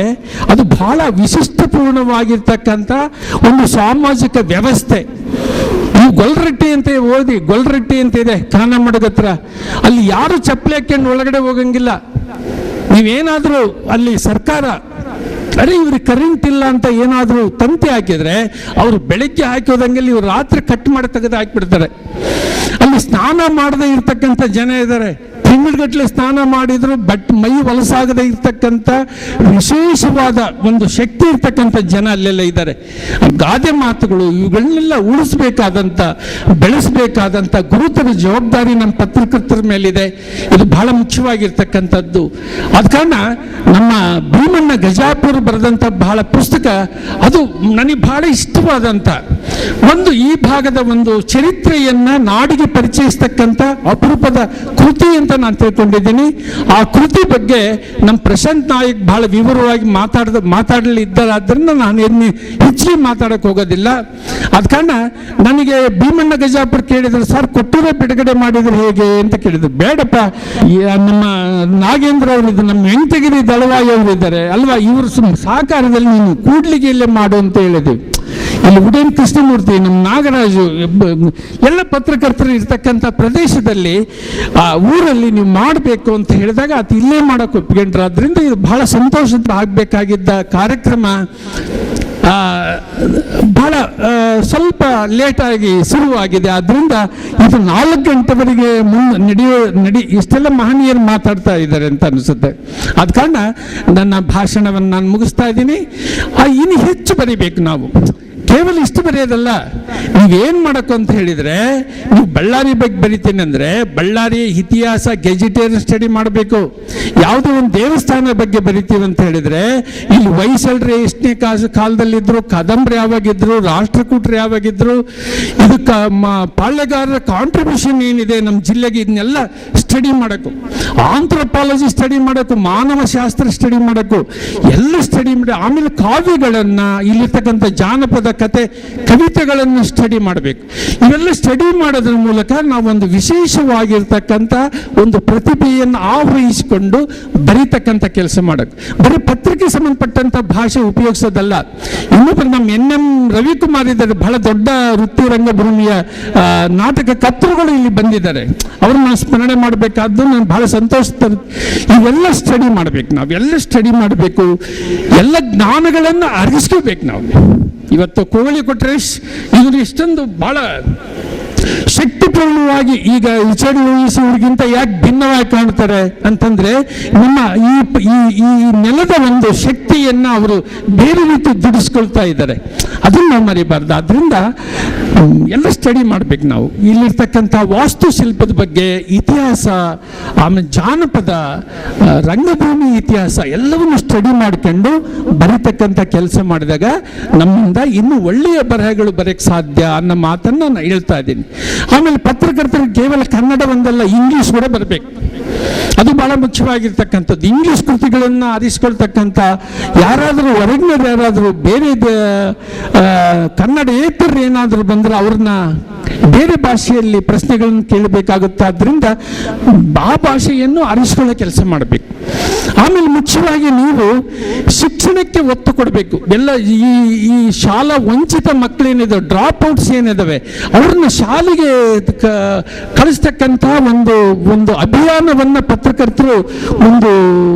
ಅದು ಬಹಳ ವಿಶಿಷ್ಟಪೂರ್ಣವಾಗಿರ್ತಕ್ಕಂಥ ಒಂದು ಸಾಮಾಜಿಕ ವ್ಯವಸ್ಥೆ. ನೀವು ಗೊಲ್ರಟ್ಟಿ ಅಂತ ಓದಿ, ಗೊಲ್ರಟ್ಟಿ ಅಂತ ಇದೆ ಕಾನಮಡಗತ್ರ. ಅಲ್ಲಿ ಯಾರು ಚಪ್ಪಲಿ ಹಾಕೊಂಡು ಒಳಗಡೆ ಹೋಗಂಗಿಲ್ಲ. ನೀವೇನಾದರೂ ಅಲ್ಲಿ ಸರ್ಕಾರ ಇವ್ರಿಗೆ ಕರೆಂಟ್ ಇಲ್ಲ ಅಂತ ಏನಾದರೂ ತಂತಿ ಹಾಕಿದ್ರೆ ಅವರು ಬೆಳಿಗ್ಗೆ ಹಾಕೋದಂಗೆಲ್ಲಿ ಇವ್ರು ರಾತ್ರಿ ಕಟ್ ಮಾಡಿ ತೆಗೆದು ಹಾಕಿಬಿಡ್ತಾರೆ. ಅಲ್ಲಿ ಸ್ನಾನ ಮಾಡದೇ ಇರ್ತಕ್ಕಂಥ ಜನ ಇದ್ದಾರೆ. ತಿಂಗಳಗಟ್ಟಲೆ ಸ್ನಾನ ಮಾಡಿದ್ರು ಮೈ ಹೊಲಸಾಗದೆ ಇರ್ತಕ್ಕಂಥ ವಿಶೇಷವಾದ ಒಂದು ಶಕ್ತಿ ಇರ್ತಕ್ಕಂಥ ಜನ ಅಲ್ಲೆಲ್ಲ ಇದ್ದಾರೆ. ಗಾದೆ ಮಾತುಗಳು ಇವುಗಳನ್ನೆಲ್ಲ ಉಳಿಸ್ಬೇಕಾದಂಥ, ಬೆಳೆಸಬೇಕಾದಂಥ ಗುರುತರ ಜವಾಬ್ದಾರಿ ನಮ್ಮ ಪತ್ರಕರ್ತರ ಮೇಲಿದೆ. ಇದು ಬಹಳ ಮುಖ್ಯವಾಗಿರ್ತಕ್ಕಂಥದ್ದು. ಆದ ಕಾರಣ ನಮ್ಮ ಭೀಮಣ್ಣ ಗಜಾಪುರ ಬರೆದಂಥ ಬಹಳ ಪುಸ್ತಕ ಅದು ನನಗೆ ಬಹಳ ಇಷ್ಟವಾದಂಥ ಒಂದು ಈ ಭಾಗದ ಒಂದು ಚರಿತ್ರೆಯನ್ನ ನಾಡಿಗೆ ಪರಿಚಯಿಸ್ತಕ್ಕಂಥ ಅಪರೂಪದ ಕೃತಿ ಅಂತ ನಾನು ತಿಳ್ಕೊಂಡಿದ್ದೀನಿ. ಆ ಕೃತಿ ಬಗ್ಗೆ ನಮ್ಮ ಪ್ರಶಾಂತ್ ನಾಯಕ್ ಬಹಳ ವಿವರವಾಗಿ ಮಾತಾಡಲಿದ್ದಾರಾದ್ರಿಂದ ನಾನು ಹೆಚ್ಚಿಗೆ ಮಾತಾಡಕ್ಕೆ ಹೋಗೋದಿಲ್ಲ. ಅದ ಕಾರಣ ನನಗೆ ಭೀಮಣ್ಣ ಗಜಾಪುರ ಕೇಳಿದ್ರು, ಸರ್ ಕೊಟ್ಟೂರೇ ಬಿಡುಗಡೆ ಮಾಡಿದ್ರು ಹೇಗೆ ಅಂತ ಕೇಳಿದ್ರು. ಬೇಡಪ್ಪ, ನಮ್ಮ ನಾಗೇಂದ್ರ ಅವರಿದ್ದು, ನಮ್ಮ ವೆಂಕಟಗಿರಿ ದಳವಾಯಿ ಅವರು ಇದ್ದಾರೆ ಅಲ್ವಾ, ಇವರು ಸಹಕಾರದಲ್ಲಿ ನೀನು ಕೂಡ್ಲಿಗೆಯಲ್ಲೇ ಮಾಡು ಅಂತ ಹೇಳಿದ್ವಿ. ಇಲ್ಲಿ ಉಡೇನ್ ಕೃಷ್ಣಮೂರ್ತಿ, ನಮ್ಮ ನಾಗರಾಜು, ಎಲ್ಲ ಪತ್ರಕರ್ತರು ಇರ್ತಕ್ಕಂಥ ಪ್ರದೇಶದಲ್ಲಿ ಆ ಊರಲ್ಲಿ ನೀವು ಮಾಡಬೇಕು ಅಂತ ಹೇಳಿದಾಗ ಅದು ಇಲ್ಲೇ ಮಾಡೋಕೆ ಒಪ್ಕೊಂಡ್ರು. ಅದರಿಂದ ಇದು ಬಹಳ ಸಂತೋಷದ ಆಗಬೇಕಾಗಿದ್ದ ಕಾರ್ಯಕ್ರಮ ಬಹಳ ಸ್ವಲ್ಪ ಲೇಟಾಗಿ ಶುರುವಾಗಿದೆ. ಆದ್ದರಿಂದ ಇದು 4 ಗಂಟೆವರೆಗೆ ಇಷ್ಟೆಲ್ಲ ಮಹನೀಯರು ಮಾತಾಡ್ತಾ ಇದ್ದಾರೆ ಅಂತ ಅನಿಸುತ್ತೆ. ಆದ ಕಾರಣ ನನ್ನ ಭಾಷಣವನ್ನು ನಾನು ಮುಗಿಸ್ತಾ ಇದ್ದೀನಿ. ಇನ್ನು ಹೆಚ್ಚು ಬರೀಬೇಕು ನಾವು. ಕೇವಲ ಇಷ್ಟು ಬರೆಯೋದಲ್ಲ, ನೀವೇನು ಮಾಡಬೇಕು ಅಂತ ಹೇಳಿದರೆ, ನೀವು ಬಳ್ಳಾರಿ ಬಗ್ಗೆ ಬರಿತೀನಿ ಅಂದರೆ ಬಳ್ಳಾರಿ ಇತಿಹಾಸ ಗೆಜಿಟೇರ್ ಸ್ಟಡಿ ಮಾಡಬೇಕು. ಯಾವುದೋ ಒಂದು ದೇವಸ್ಥಾನ ಬಗ್ಗೆ ಬರಿತೀವಿ ಅಂತ ಹೇಳಿದರೆ ಇಲ್ಲಿ ಹೊಯ್ಸಳರು ಎಷ್ಟನೇ ಕಾಲದಲ್ಲಿದ್ದರು, ಕದಂಬರು ಯಾವಾಗಿದ್ರು, ರಾಷ್ಟ್ರಕೂಟರು ಯಾವಾಗಿದ್ರು, ಇದಕ್ಕೆ ಪಾಳ್ಯಗಾರರ ಕಾಂಟ್ರಿಬ್ಯೂಷನ್ ಏನಿದೆ ನಮ್ಮ ಜಿಲ್ಲೆಗೆ, ಇದನ್ನೆಲ್ಲ ಸ್ಟಡಿ ಮಾಡಬೇಕು. ಆಂಥ್ರೋಪಾಲಜಿ ಸ್ಟಡಿ ಮಾಡಬೇಕು, ಮಾನವ ಶಾಸ್ತ್ರ ಸ್ಟಡಿ ಮಾಡಬೇಕು, ಎಲ್ಲ ಸ್ಟಡಿ ಮಾಡಿ ಆಮೇಲೆ ಕಾವ್ಯಗಳನ್ನು, ಇಲ್ಲಿರ್ತಕ್ಕಂಥ ಜಾನಪದ ಕತೆ ಕವಿತೆಗಳನ್ನು ಸ್ಟಡಿ ಮಾಡಬೇಕು. ಇವೆಲ್ಲ ಸ್ಟಡಿ ಮಾಡೋದ್ರ ಮೂಲಕ ನಾವೊಂದು ವಿಶೇಷವಾಗಿರ್ತಕ್ಕಂಥ ಒಂದು ಪ್ರತಿಭೆಯನ್ನು ಆವಹಿಸಿಕೊಂಡು ಬರೀತಕ್ಕಂಥ ಕೆಲಸ ಮಾಡಬೇಕು. ಬರೀ ಪತ್ರಿಕೆ ಸಂಬಂಧಪಟ್ಟಂಥ ಭಾಷೆ ಉಪಯೋಗಿಸೋದಲ್ಲ. ಇನ್ನೊಬ್ಬರು ನಮ್ಮ NM ರವಿಕುಮಾರ್ ಇದ್ದಾರೆ, ಬಹಳ ದೊಡ್ಡ ವೃತ್ತಿ ರಂಗಭೂಮಿಯ ನಾಟಕ ಕರ್ತೃಗಳು ಇಲ್ಲಿ ಬಂದಿದ್ದಾರೆ. ಅವ್ರನ್ನ ಸ್ಮರಣೆ ಮಾಡಬೇಕಾದ್ದು ನಾನು ಬಹಳ ಸಂತೋಷ. ಇವೆಲ್ಲ ಸ್ಟಡಿ ಮಾಡಬೇಕು, ನಾವೆಲ್ಲ ಸ್ಟಡಿ ಮಾಡಬೇಕು, ಎಲ್ಲ ಜ್ಞಾನಗಳನ್ನು ಅರಿಸ್ಕೋಬೇಕು ನಾವು. ಇವತ್ತು ಕೋಳಿ ಕೊಟ್ಟರೆ ಇವರು ಇಷ್ಟೊಂದು ಬಹಳ ಶಕ್ತಿಪೂರ್ಣವಾಗಿ ಈಗ ಎಚ್.ಡಿ. ಅವ್ರಿಗಿಂತ ಯಾಕೆ ಭಿನ್ನವಾಗಿ ಕಾಣ್ತಾರೆ ಅಂತಂದ್ರೆ ನಮ್ಮ ಈ ನೆಲದ ಒಂದು ಶಕ್ತಿಯನ್ನ ಅವರು ಬೇರೆ ರೀತಿ ದುಡಿಸ್ಕೊಳ್ತಾ ಇದ್ದಾರೆ. ಅದನ್ನು ನಾವು ಮರಿಬಾರ್ದು. ಆದ್ರಿಂದ ಎಲ್ಲ ಸ್ಟಡಿ ಮಾಡ್ಬೇಕು ನಾವು. ಇಲ್ಲಿರ್ತಕ್ಕಂಥ ವಾಸ್ತುಶಿಲ್ಪದ ಬಗ್ಗೆ, ಇತಿಹಾಸ, ಆಮೇಲೆ ಜಾನಪದ, ರಂಗಭೂಮಿ ಇತಿಹಾಸ ಎಲ್ಲವನ್ನೂ ಸ್ಟಡಿ ಮಾಡ್ಕೊಂಡು ಬರೀತಕ್ಕಂಥ ಕೆಲಸ ಮಾಡಿದಾಗ ನಮ್ಮಿಂದ ಇನ್ನೂ ಒಳ್ಳೆಯ ಬರಹಗಳು ಬರೆಯಕ್ಕೆ ಸಾಧ್ಯ ಅನ್ನೋ ಮಾತನ್ನು ನಾನು ಹೇಳ್ತಾ ಇದ್ದೀನಿ. ಆಮೇಲೆ ಪತ್ರಕರ್ತರಿಗೆ ಕೇವಲ ಕನ್ನಡ ಒಂದಲ್ಲ, ಇಂಗ್ಲೀಷ್ ಕೂಡ ಬರಬೇಕು. ಅದು ಬಹಳ ಮುಖ್ಯವಾಗಿರ್ತಕ್ಕಂಥದ್ದು. ಇಂಗ್ಲೀಷ್ ಕೃತಿಗಳನ್ನು ಆರಿಸ್ಕೊಳ್ತಕ್ಕಂಥ ಯಾರಾದರೂ ಹೊರಗಿನರು, ಯಾರಾದರೂ ಬೇರೆ ಕನ್ನಡೇತರರು ಏನಾದರೂ ಬಂದರೆ ಅವ್ರನ್ನ ಬೇರೆ ಭಾಷೆಯಲ್ಲಿ ಪ್ರಶ್ನೆಗಳನ್ನು ಕೇಳಬೇಕಾಗುತ್ತೆ. ಆದ್ದರಿಂದ ಆ ಭಾಷೆಯನ್ನು ಆರಿಸ್ಕೊಳ್ಳೋ ಕೆಲಸ ಮಾಡಬೇಕು. ಆಮೇಲೆ ಮುಖ್ಯವಾಗಿ ನೀವು ಶಿಕ್ಷಣಕ್ಕೆ ಒತ್ತು ಕೊಡಬೇಕು. ಎಲ್ಲ ಈ ಶಾಲಾ ವಂಚಿತ ಮಕ್ಕಳೇನಿದಾವೆ, ಡ್ರಾಪ್ ಔಟ್ಸ್ ಏನಿದಾವೆ, ಅವ್ರನ್ನ ಶಾಲೆಗೆ ಕಳಿಸ್ತಕ್ಕಂಥ ಒಂದು ಅಭಿಯಾನವನ್ನು ಪತ್ರಕರ್ತರು ಒಂದು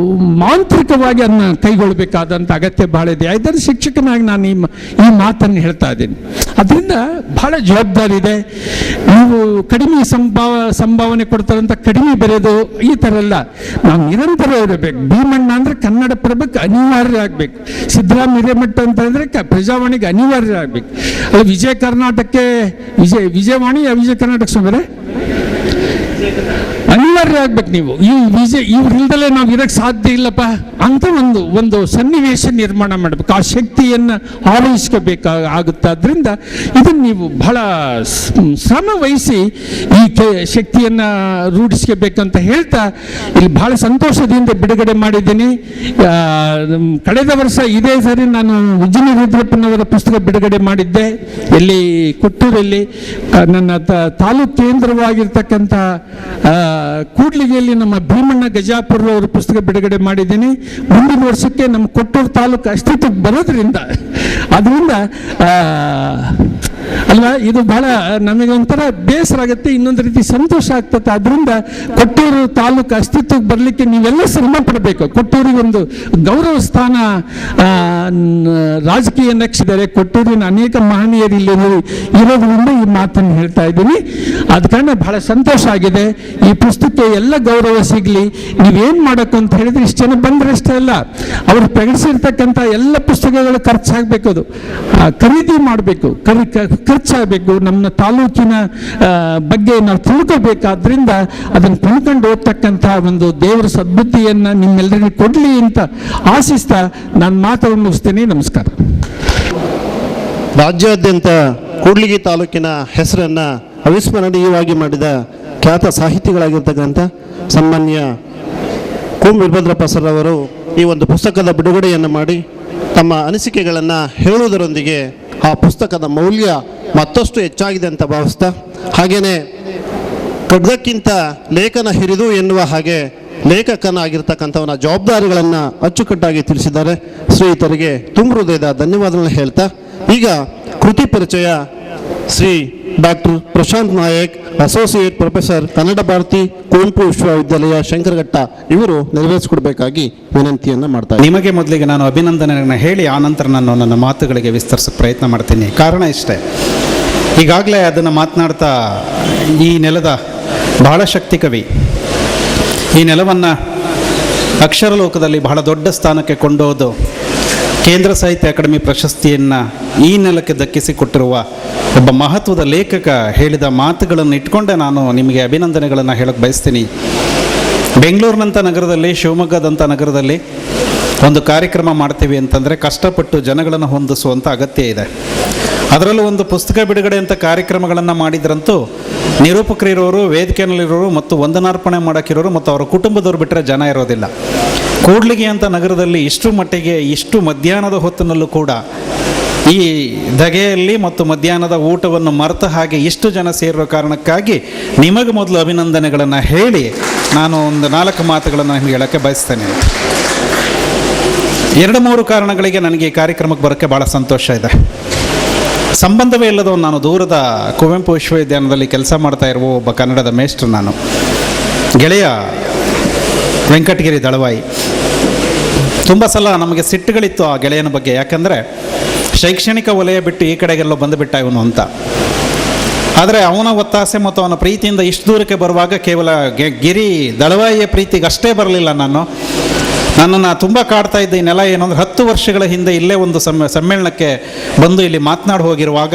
ಮಾಂತ್ರಿಕವಾಗಿ ಅದನ್ನ ಕೈಗೊಳ್ಳಬೇಕಾದಂಥ ಅಗತ್ಯ ಬಹಳ ಇದೆ. ಇದರ ಶಿಕ್ಷಕನಾಗಿ ನಾನು ಈ ಮಾತನ್ನು ಹೇಳ್ತಾ ಇದ್ದೀನಿ. ಅದರಿಂದ ಬಹಳ ಜವಾಬ್ದಾರಿ ಇದೆ. ನೀವು ಕಡಿಮೆ ಸಂಭಾವನೆ ಕೊಡ್ತಾರಂತ ಕಡಿಮೆ ಬೆರೆದು ಈ ಥರ ಎಲ್ಲ ನಾವು ನಿರಂತರ ಇರಬೇಕು. ಭೀಮಣ್ಣ ಅಂದರೆ ಕನ್ನಡ ಪ್ರಭಕ್ಕೆ ಅನಿವಾರ್ಯ ಆಗಬೇಕು. ಸಿದ್ದರಾಮ ಹಿರೇಮಠ ಅಂತ ಅಂದರೆ ಪ್ರಜಾವಾಣಿಗೆ ಅನಿವಾರ್ಯ ಆಗಬೇಕು. ಅದು ವಿಜಯ ಕರ್ನಾಟಕಕ್ಕೆ ವಿಜಯವಾಣಿ ವಿಜಯ ಕರ್ನಾಟಕ ಸುಮಾರೆ ಅನಿವಾರ್ಯ ಆಗ್ಬೇಕು. ನೀವು ಇವ್ರಿಲ್ದಲೇ ನಾವು ಇರಕ್ಕೆ ಸಾಧ್ಯ ಇಲ್ಲಪ್ಪ ಅಂತ ಒಂದು ಸನ್ನಿವೇಶ ನಿರ್ಮಾಣ ಮಾಡಬೇಕು. ಆ ಶಕ್ತಿಯನ್ನು ಆವರಿಸ್ಕೋಬೇಕಾಗುತ್ತೆ. ಅದರಿಂದ ಇದನ್ನು ನೀವು ಬಹಳ ಶ್ರಮ ವಹಿಸಿ ಈ ಶಕ್ತಿಯನ್ನು ರೂಢಿಸ್ಕೋಬೇಕಂತ ಹೇಳ್ತಾ ಇಲ್ಲಿ ಬಹಳ ಸಂತೋಷದಿಂದ ಬಿಡುಗಡೆ ಮಾಡಿದ್ದೀನಿ. ಕಳೆದ ವರ್ಷ ಇದೇ ಸರಿ ನಾನು ಉಜ್ಜಿನಿ ರುದ್ರಪ್ಪನವರ ಪುಸ್ತಕ ಬಿಡುಗಡೆ ಮಾಡಿದ್ದೆ. ಇಲ್ಲಿ ಕೊಟ್ಟೂರಲ್ಲಿ ನನ್ನ ತಾಲೂಕು ಕೇಂದ್ರವಾಗಿರ್ತಕ್ಕಂಥ ಕೂಡ್ಲಿಗೆಯಲ್ಲಿ ನಮ್ಮ ಭೀಮಣ್ಣ ಗಜಾಪುರ ಅವರ ಪುಸ್ತಕ ಬಿಡುಗಡೆ ಮಾಡಿದ್ದೀನಿ. ಮುಂದಿನ ವರ್ಷಕ್ಕೆ ನಮ್ಮ ಕೊಟ್ಟೂರು ತಾಲೂಕು ಅಸ್ತಿತ್ವಕ್ಕೆ ಬರೋದ್ರಿಂದ ಅದರಿಂದ ಅಲ್ವಾ ಇದು ಬಹಳ ನಮಗೆ ಒಂಥರ ಬೇಸರ ಆಗುತ್ತೆ, ಇನ್ನೊಂದು ರೀತಿ ಸಂತೋಷ ಆಗ್ತದೆ. ಅದರಿಂದ ಕೊಟ್ಟೂರು ತಾಲೂಕು ಅಸ್ತಿತ್ವಕ್ಕೆ ಬರಲಿಕ್ಕೆ ನೀವೆಲ್ಲ ಶ್ರಮ ಪಡಬೇಕು. ಕೊಟ್ಟೂರಿಗೆ ಒಂದು ಗೌರವ ಸ್ಥಾನ ರಾಜಕೀಯ ನಕ್ಷಿದ್ದಾರೆ. ಕೊಟ್ಟೂರಿನ ಅನೇಕ ಮಹನೀಯರು ಇಲ್ಲಿ ಇರೋದ್ರಿಂದ ಈ ಮಾತನ್ನು ಹೇಳ್ತಾ ಇದ್ದೀನಿ. ಅದ ಕಾರಣ ಬಹಳ ಸಂತೋಷ ಆಗಿದೆ. ಈ ಪುಸ್ತಕಕ್ಕೆ ಎಲ್ಲ ಗೌರವ ಸಿಗಲಿ. ನೀವೇನು ಮಾಡಬೇಕು ಅಂತ ಹೇಳಿದ್ರೆ ಇಷ್ಟು ಜನ ಬಂದರೆ ಅಷ್ಟೇ ಅಲ್ಲ, ಅವರು ಪ್ರಕಟಿಸಿರ್ತಕ್ಕಂಥ ಎಲ್ಲ ಪುಸ್ತಕಗಳು ಖರ್ಚಾಗಬೇಕು. ಅದು ಖರೀದಿ ಮಾಡಬೇಕು, ಖರ್ಚಾಗಬೇಕು. ನಮ್ಮ ತಾಲೂಕಿನ ಬಗ್ಗೆ ನಾವು ತಿಳ್ಕೋಬೇಕಾದ್ರಿಂದ ಅದನ್ನು ತಿಳ್ಕೊಂಡು ಓದ್ತಕ್ಕಂಥ ಒಂದು ದೇವರ ಸದ್ಬುದ್ಧಿಯನ್ನು ನಿಮ್ಮೆಲ್ಲರಿಗೂ ಕೊಡಲಿ ಅಂತ ಆಶಿಸ್ತಾ ನಾನು ಮಾತನ್ನು ಮುಗಿಸ್ತೇನೆ. ನಮಸ್ಕಾರ. ರಾಜ್ಯಾದ್ಯಂತ ಕೂಡ್ಲಿಗಿ ತಾಲೂಕಿನ ಹೆಸರನ್ನು ಅವಿಸ್ಮರಣೀಯವಾಗಿ ಮಾಡಿದ ಖ್ಯಾತ ಸಾಹಿತಿಗಳಾಗಿರ್ತಕ್ಕಂಥ ಸನ್ಮಾನ್ಯ ಕು ವೀರಭದ್ರಪ್ಪ ಸರ್ ಅವರು ಈ ಒಂದು ಪುಸ್ತಕದ ಬಿಡುಗಡೆಯನ್ನು ಮಾಡಿ ತಮ್ಮ ಅನಿಸಿಕೆಗಳನ್ನು ಹೇಳುವುದರೊಂದಿಗೆ ಆ ಪುಸ್ತಕದ ಮೌಲ್ಯ ಮತ್ತಷ್ಟು ಹೆಚ್ಚಾಗಿದೆ ಅಂತ ಭಾವಿಸ್ತಾ, ಹಾಗೆಯೇ ಖಡ್ಗಕ್ಕಿಂತ ಲೇಖನ ಹಿರಿದು ಎನ್ನುವ ಹಾಗೆ ಲೇಖಕನಾಗಿರ್ತಕ್ಕಂಥವನ ಜವಾಬ್ದಾರಿಗಳನ್ನು ಅಚ್ಚುಕಟ್ಟಾಗಿ ತಿಳಿಸಿದ್ದಾರೆ. ಶ್ರೀಯುತರಿಗೆ ತುಂಬ ಹೃದಯದ ಧನ್ಯವಾದಗಳನ್ನು ಹೇಳ್ತಾ, ಈಗ ಕೃತಿ ಪರಿಚಯ Shri doctor Prashant Nayak, associate professor, Kannada Bharathi Kuvempu ವಿಶ್ವವಿದ್ಯಾಲಯ ಶಂಕರಘಟ್ಟ, ಇವರು ನೆರವೇರಿಸಿಕೊಡ್ಬೇಕಾಗಿ ವಿನಂತಿಯನ್ನು ಮಾಡ್ತಾರೆ. ನಿಮಗೆ ಮೊದಲಿಗೆ ನಾನು ಅಭಿನಂದನೆಯನ್ನು ಹೇಳಿ ಆನಂತರ ನಾನು ನನ್ನ ಮಾತುಗಳಿಗೆ ವಿಸ್ತರಿಸೋಕ್ಕೆ ಪ್ರಯತ್ನ ಮಾಡ್ತೀನಿ. ಕಾರಣ ಇಷ್ಟೇ, ಈಗಾಗಲೇ ಅದನ್ನು ಮಾತನಾಡ್ತಾ ಈ ನೆಲದ ಬಹಳ ಶಕ್ತಿ ಕವಿ, ಈ ನೆಲವನ್ನು ಅಕ್ಷರ ಲೋಕದಲ್ಲಿ ಬಹಳ ದೊಡ್ಡ ಸ್ಥಾನಕ್ಕೆ ಕೊಂಡೊಯ್ದು ಕೇಂದ್ರ ಸಾಹಿತ್ಯ ಅಕಾಡೆಮಿ ಪ್ರಶಸ್ತಿಯನ್ನು ಈ ನೆಲಕ್ಕೆ ದಕ್ಕಿಸಿಕೊಟ್ಟಿರುವ ಒಬ್ಬ ಮಹತ್ವದ ಲೇಖಕ ಹೇಳಿದ ಮಾತುಗಳನ್ನು ಇಟ್ಕೊಂಡೆ ನಾನು ನಿಮಗೆ ಅಭಿನಂದನೆಗಳನ್ನು ಹೇಳಕ್ಕೆ ಬಯಸ್ತೀನಿ. ಬೆಂಗಳೂರಿನಂಥ ನಗರದಲ್ಲಿ, ಶಿವಮೊಗ್ಗದಂಥ ನಗರದಲ್ಲಿ ಒಂದು ಕಾರ್ಯಕ್ರಮ ಮಾಡ್ತೀವಿ ಅಂತಂದರೆ ಕಷ್ಟಪಟ್ಟು ಜನಗಳನ್ನು ಹೊಂದಿಸುವಂಥ ಅಗತ್ಯ ಇದೆ. ಅದರಲ್ಲೂ ಒಂದು ಪುಸ್ತಕ ಬಿಡುಗಡೆ ಅಂತ ಕಾರ್ಯಕ್ರಮಗಳನ್ನು ಮಾಡಿದ್ರಂತೂ ನಿರೂಪಕರಿರೋರು, ವೇದಿಕೆಯಲ್ಲಿರೋರು ಮತ್ತು ವಂದನಾರ್ಪಣೆ ಮಾಡೋಕ್ಕಿರೋರು ಮತ್ತು ಅವರ ಕುಟುಂಬದವ್ರು ಬಿಟ್ಟರೆ ಜನ ಇರೋದಿಲ್ಲ. ಕೂಡ್ಲಿಗಿ ಅಂತ ನಗರದಲ್ಲಿ ಇಷ್ಟು ಮಟ್ಟಿಗೆ ಇಷ್ಟು ಮಧ್ಯಾಹ್ನದ ಹೊತ್ತಿನಲ್ಲೂ ಕೂಡ ಈ ಧಗೆಯಲ್ಲಿ ಮತ್ತು ಮಧ್ಯಾಹ್ನದ ಊಟವನ್ನು ಮರೆತ ಹಾಗೆ ಇಷ್ಟು ಜನ ಸೇರಿರೋ ಕಾರಣಕ್ಕಾಗಿ ನಿಮಗೆ ಮೊದಲು ಅಭಿನಂದನೆಗಳನ್ನು ಹೇಳಿ ನಾನು ಒಂದು 4 ಮಾತುಗಳನ್ನು ನಿಮಗೆ ಹೇಳೋಕ್ಕೆ ಬಯಸ್ತೇನೆ. 2-3 ಕಾರಣಗಳಿಗೆ ನನಗೆ ಈ ಕಾರ್ಯಕ್ರಮಕ್ಕೆ ಬರೋಕ್ಕೆ ಭಾಳ ಸಂತೋಷ ಇದೆ. ಸಂಬಂಧವೇ ಇಲ್ಲದ ನಾನು ದೂರದ ಕುವೆಂಪು ವಿಶ್ವವಿದ್ಯಾಲಯದಲ್ಲಿ ಕೆಲಸ ಮಾಡ್ತಾ ಇರುವ ಒಬ್ಬ ಕನ್ನಡದ ಮೇಷ್ಟ್ರು, ನಾನು ಗೆಳೆಯ ವೆಂಕಟಗಿರಿ ದಳವಾಯಿ. ತುಂಬ ಸಲ ನಮಗೆ ಸಿಟ್ಟುಗಳಿತ್ತು ಆ ಗೆಳೆಯನ ಬಗ್ಗೆ. ಯಾಕಂದರೆ ಶೈಕ್ಷಣಿಕ ವಲಯ ಬಿಟ್ಟು ಈ ಕಡೆಗೆಲ್ಲೋ ಬಂದುಬಿಟ್ಟ ಇವನು ಅಂತ. ಆದರೆ ಅವನ ಒತ್ತಾಸೆ ಮತ್ತು ಅವನ ಪ್ರೀತಿಯಿಂದ ಇಷ್ಟು ದೂರಕ್ಕೆ ಬರುವಾಗ ಕೇವಲ ಗಿರಿ ದಳವಾಯಿಯ ಪ್ರೀತಿಗೆ ಅಷ್ಟೇ ಬರಲಿಲ್ಲ. ನನ್ನನ್ನು ತುಂಬ ಕಾಡ್ತಾ ಇದ್ದ ಈ ನೆಲ ಏನು ಅಂದರೆ 10 ವರ್ಷಗಳ ಹಿಂದೆ ಇಲ್ಲೇ ಒಂದು ಸಮ್ಮೇಳನಕ್ಕೆ ಬಂದು ಇಲ್ಲಿ ಮಾತನಾಡಿ ಹೋಗಿರುವಾಗ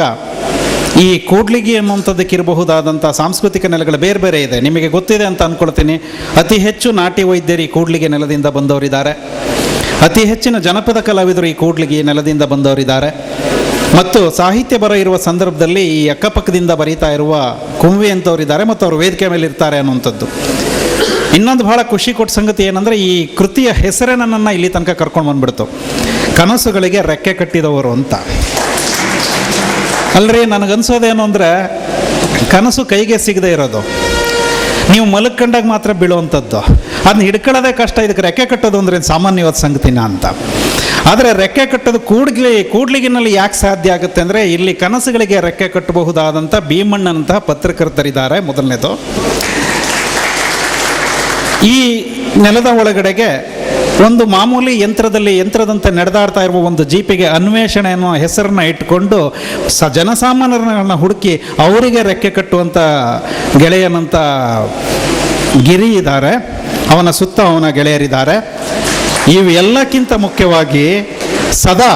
ಈ ಕೂಡ್ಲಿಗಿ ಅನ್ನುವಂಥದ್ದಕ್ಕಿರಬಹುದಾದಂಥ ಸಾಂಸ್ಕೃತಿಕ ನೆಲೆಗಳು ಬೇರೆ ಬೇರೆ ಇದೆ. ನಿಮಗೆ ಗೊತ್ತಿದೆ ಅಂತ ಅಂದ್ಕೊಳ್ತೀನಿ. ಅತಿ ಹೆಚ್ಚು ನಾಟಿ ವೈದ್ಯರು ಈ ಕೂಡ್ಲಿಗಿ ನೆಲದಿಂದ ಬಂದವರಿದ್ದಾರೆ. ಅತಿ ಹೆಚ್ಚಿನ ಜನಪದ ಕಲಾವಿದರು ಈ ಕೂಡ್ಲಿಗಿ ನೆಲದಿಂದ ಬಂದವರಿದ್ದಾರೆ. ಮತ್ತು ಸಾಹಿತ್ಯ ಬರ ಇರುವ ಸಂದರ್ಭದಲ್ಲಿ ಈ ಅಕ್ಕಪಕ್ಕದಿಂದ ಬರೀತಾ ಇರುವ ಕುಂವಿ ಅಂತವರಿದ್ದಾರೆ ಮತ್ತು ಅವರು ವೇದಿಕೆ ಮೇಲೆ ಇರ್ತಾರೆ ಅನ್ನುವಂಥದ್ದು. ಇನ್ನೊಂದು ಬಹಳ ಖುಷಿ ಕೊಟ್ಟ ಸಂಗತಿ ಏನಂದರೆ, ಈ ಕೃತಿಯ ಹೆಸರೇ ನನ್ನನ್ನು ಇಲ್ಲಿ ತನಕ ಕರ್ಕೊಂಡು ಬಂದ್ಬಿಡ್ತು, ಕನಸುಗಳಿಗೆ ರೆಕ್ಕೆ ಕಟ್ಟಿದವರು ಅಂತ. ಅಲ್ರಿ, ನನಗನ್ಸೋದೇನು ಅಂದರೆ, ಕನಸು ಕೈಗೆ ಸಿಗದೆ ಇರೋದು, ನೀವು ಮಲಗ್ಕೊಂಡಾಗ ಮಾತ್ರ ಬೀಳುವಂಥದ್ದು, ಅದನ್ನ ಹಿಡ್ಕೊಳ್ಳೋದೇ ಕಷ್ಟ. ಇದಕ್ಕೆ ರೆಕ್ಕೆ ಕಟ್ಟೋದು ಅಂದರೆ ಸಾಮಾನ್ಯವಾದ ಸಂಗತಿನ ಅಂತ. ಆದರೆ ರೆಕ್ಕೆ ಕಟ್ಟೋದು ಕೂಡ್ಲಿಗಿನಲ್ಲಿ ಯಾಕೆ ಸಾಧ್ಯ ಆಗುತ್ತೆ ಅಂದರೆ, ಇಲ್ಲಿ ಕನಸುಗಳಿಗೆ ರೆಕ್ಕೆ ಕಟ್ಟಬಹುದಾದಂಥ ಭೀಮಣ್ಣನಂತಹ ಪತ್ರಕರ್ತರಿದ್ದಾರೆ. ಮೊದಲನೇದು, ಈ ನೆಲದ ಒಳಗಡೆಗೆ ಒಂದು ಮಾಮೂಲಿ ಯಂತ್ರದಂತೆ ನಡೆದಾಡ್ತಾ ಇರುವ ಒಂದು ಜೀಪಿಗೆ ಅನ್ವೇಷಣೆ ಅನ್ನೋ ಹೆಸರನ್ನ ಇಟ್ಕೊಂಡು ಜನಸಾಮಾನ್ಯರನ್ನ ಹುಡುಕಿ ಅವರಿಗೆ ರೆಕ್ಕೆ ಕಟ್ಟುವಂಥ ಗೆಳೆಯನಂತ ಗಿರಿ ಇದ್ದಾರೆ, ಅವನ ಸುತ್ತ ಅವನ ಗೆಳೆಯರಿದ್ದಾರೆ. ಇವೆಲ್ಲಕ್ಕಿಂತ ಮುಖ್ಯವಾಗಿ ಸದಾ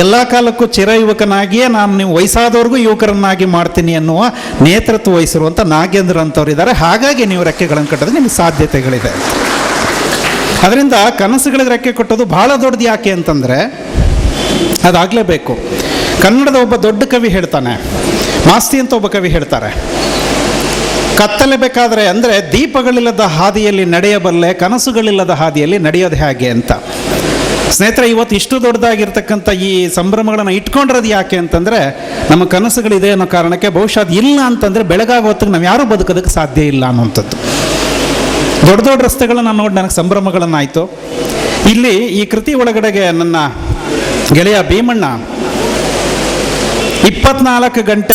ಎಲ್ಲ ಕಾಲಕ್ಕೂ ಚಿರ ಯುವಕನಾಗಿಯೇ ನಾನು ನೀವು ವಯಸ್ಸಾದವ್ರಿಗೂ ಯುವಕರನ್ನಾಗಿ ಮಾಡ್ತೀನಿ ಅನ್ನುವ ನೇತೃತ್ವ ವಹಿಸಿರುವಂಥ ನಾಗೇಂದ್ರ ಅಂತವರಿದ್ದಾರೆ. ಹಾಗಾಗಿ ನೀವು ರೆಕ್ಕೆಗಳನ್ನು ಕಟ್ಟೋದು ನಿಮಗೆ ಸಾಧ್ಯತೆಗಳಿದೆ. ಅದರಿಂದ ಕನಸುಗಳಿಗೆ ರೆಕ್ಕೆ ಕಟ್ಟೋದು ಭಾಳ ದೊಡ್ಡದು. ಯಾಕೆ ಅಂತಂದರೆ ಅದಾಗಲೇಬೇಕು. ಕನ್ನಡದ ಒಬ್ಬ ದೊಡ್ಡ ಕವಿ ಹೇಳ್ತಾನೆ, ಮಾಸ್ತಿ ಅಂತ ಒಬ್ಬ ಕವಿ ಹೇಳ್ತಾರೆ, ಕತ್ತಲೆಬೇಕಾದ್ರೆ ಅಂದರೆ ದೀಪಗಳಿಲ್ಲದ ಹಾದಿಯಲ್ಲಿ ನಡೆಯಬಲ್ಲೆ, ಕನಸುಗಳಿಲ್ಲದ ಹಾದಿಯಲ್ಲಿ ನಡೆಯೋದು ಹೇಗೆ ಅಂತ. ಸ್ನೇಹಿತರೆ, ಇವತ್ತು ಇಷ್ಟು ದೊಡ್ಡದಾಗಿರ್ತಕ್ಕಂಥ ಈ ಸಂಭ್ರಮಗಳನ್ನು ಇಟ್ಕೊಂಡಿರೋದು ಯಾಕೆ ಅಂತಂದರೆ, ನಮ್ಮ ಕನಸುಗಳಿದೆ ಅನ್ನೋ ಕಾರಣಕ್ಕೆ. ಬಹುಶಃ ಅದು ಇಲ್ಲ ಅಂತಂದರೆ ಬೆಳಗಾಗೋ ಹೊತ್ತಿಗೆ ನಾವು ಯಾರೂ ಬದುಕೋದಕ್ಕೆ ಸಾಧ್ಯ ಇಲ್ಲ ಅನ್ನೋಂಥದ್ದು. ದೊಡ್ಡ ದೊಡ್ಡ ರಸ್ತೆಗಳನ್ನು ನೋಡಿ ನನಗೆ ಸಂಭ್ರಮಗಳನ್ನಾಯಿತು. ಇಲ್ಲಿ ಈ ಕೃತಿ ಒಳಗಡೆಗೆ ನನ್ನ ಗೆಳೆಯ ಭೀಮಣ್ಣ 24 ಗಂಟೆ